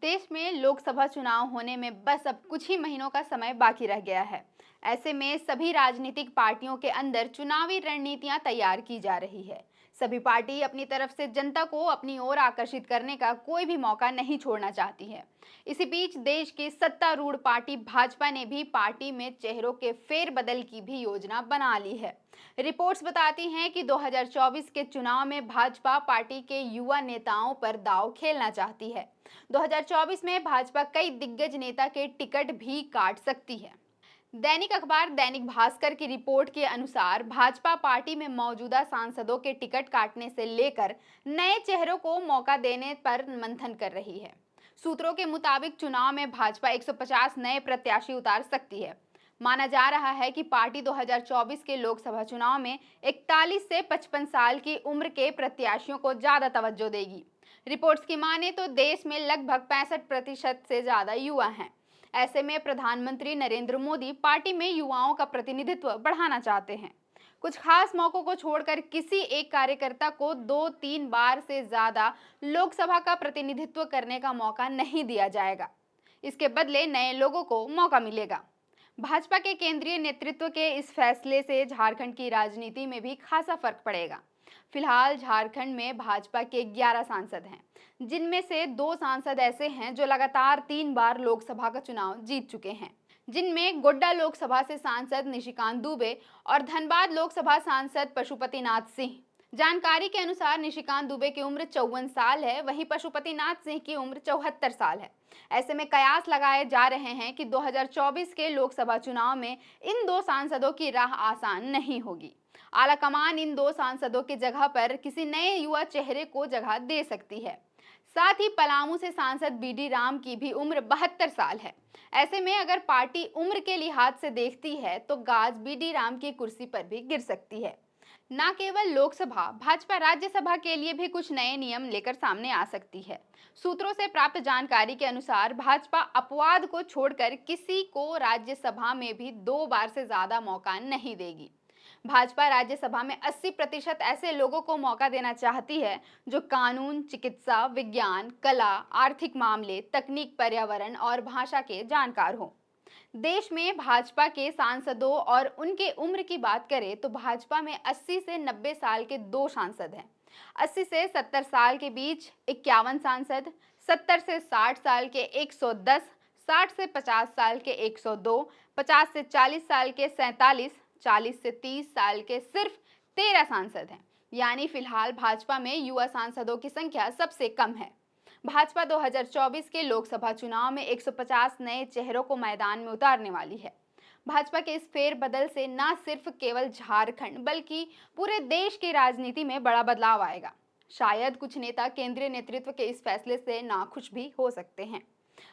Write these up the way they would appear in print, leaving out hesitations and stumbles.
देश में लोकसभा चुनाव होने में बस अब कुछ ही महीनों का समय बाकी रह गया है। ऐसे में सभी राजनीतिक पार्टियों के अंदर चुनावी रणनीतियां तैयार की जा रही है। सभी पार्टी अपनी तरफ से जनता को अपनी ओर आकर्षित करने का कोई भी मौका नहीं छोड़ना चाहती है। इसी बीच देश की सत्तारूढ़ पार्टी भाजपा ने भी पार्टी में चेहरों के फेरबदल की भी योजना बना ली है। रिपोर्ट्स बताती हैं कि 2024 के चुनाव में भाजपा पार्टी के युवा नेताओं पर दांव खेलना चाहती है। 2024 में भाजपा कई दिग्गज नेता के टिकट भी काट सकती है। दैनिक अखबार दैनिक भास्कर की रिपोर्ट के अनुसार भाजपा पार्टी में मौजूदा सांसदों के टिकट काटने से लेकर नए चेहरों को मौका देने पर मंथन कर रही है। सूत्रों के मुताबिक चुनाव में भाजपा 150 नए प्रत्याशी उतार सकती है। माना जा रहा है कि पार्टी 2024 के लोकसभा चुनाव में 41 से 55 साल की उम्र के प्रत्याशियों को ज्यादा तवज्जो देगी। रिपोर्ट्स की माने तो देश में लगभग 65% से ज्यादा युवा हैं। ऐसे में प्रधानमंत्री नरेंद्र मोदी पार्टी में युवाओं का प्रतिनिधित्व बढ़ाना चाहते हैं। कुछ खास मौकों को छोड़कर किसी एक कार्यकर्ता को 2-3 बार से ज्यादा लोकसभा का प्रतिनिधित्व करने का मौका नहीं दिया जाएगा। इसके बदले नए लोगों को मौका मिलेगा। भाजपा के केंद्रीय नेतृत्व के इस फैसले से झारखंड की राजनीति में भी खासा फर्क पड़ेगा। फिलहाल झारखंड में भाजपा के 11 सांसद हैं, जिनमें से 2 सांसद ऐसे हैं जो लगातार 3 बार लोकसभा का चुनाव जीत चुके हैं, जिनमें गोड्डा लोकसभा से सांसद निशिकांत दुबे और धनबाद लोकसभा सांसद पशुपतिनाथ सिंह। जानकारी के अनुसार निशिकांत दुबे की उम्र 54 साल है, वहीं पशुपतिनाथ सिंह की उम्र 74 साल है। ऐसे में कयास लगाए जा रहे हैं कि 2024 के लोकसभा चुनाव में इन 2 सांसदों की राह आसान नहीं होगी। आलाकमान इन 2 सांसदों की जगह पर किसी नए युवा चेहरे को जगह दे सकती है। साथ ही पलामू से सांसद बीडी राम की भी उम्र 72 साल है। ऐसे में अगर पार्टी उम्र के लिहाज से देखती है तो गाज बीडी राम की कुर्सी पर भी गिर सकती है। न केवल लोकसभा, भाजपा राज्यसभा के लिए भी कुछ नए नियम लेकर सामने आ सकती है। सूत्रों से प्राप्त जानकारी के अनुसार भाजपा अपवाद को छोड़कर किसी को राज्यसभा में भी 2 बार से ज्यादा मौका नहीं देगी। भाजपा राज्यसभा में 80% ऐसे लोगों को मौका देना चाहती है जो कानून, चिकित्सा, विज्ञान, कला, आर्थिक मामले, तकनीक, पर्यावरण और भाषा के जानकार हों। देश में भाजपा के सांसदों और उनके उम्र की बात करें तो भाजपा में 80 से 90 साल के 2 सांसद हैं। 80 से 70 साल के बीच 51 सांसद, 70 से 60 साल के 110, 60 से 50 साल के 102, 50 से 40 साल के 47, 40 से 30 साल के सिर्फ 13 सांसद हैं। यानी फिलहाल भाजपा में युवा सांसदों की संख्या सबसे कम है। भाजपा 2024 के लोकसभा चुनाव में 150 नए चेहरों को मैदान में उतारने वाली है। भाजपा के इस फेरबदल से न सिर्फ केवल झारखंड बल्कि पूरे देश की राजनीति में बड़ा बदलाव आएगा। शायद कुछ नेता केंद्रीय नेतृत्व के इस फैसले से नाखुश भी हो सकते हैं।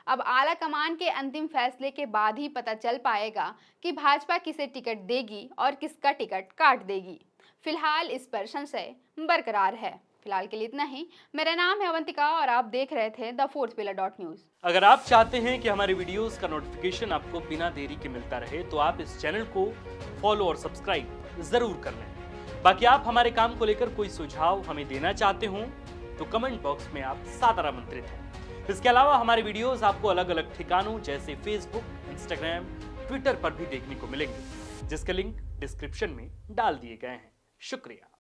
अब आला कमान के अंतिम फैसले के बाद ही पता चल पाएगा कि भाजपा किसे टिकट देगी और किसका टिकट काट देगी। फिलहाल इस पर संशय बरकरार है। फिलहाल के लिए इतना ही। मेरा नाम है अवंतिका और आप देख रहे थे द फोर्थ पिलर .न्यूज। अगर आप चाहते हैं कि हमारे वीडियोस का नोटिफिकेशन आपको बिना देरी के मिलता रहे तो आप इस चैनल को फॉलो और सब्सक्राइब जरूर कर लें। बाकी आप हमारे काम को लेकर कोई सुझाव हमें देना चाहते हो तो कमेंट बॉक्स में आप सादर आमंत्रित हैं। इसके अलावा हमारे वीडियोस आपको अलग अलग ठिकानों जैसे फेसबुक, इंस्टाग्राम, ट्विटर पर भी देखने को मिलेंगे, जिसके लिंक डिस्क्रिप्शन में डाल दिए गए हैं। शुक्रिया।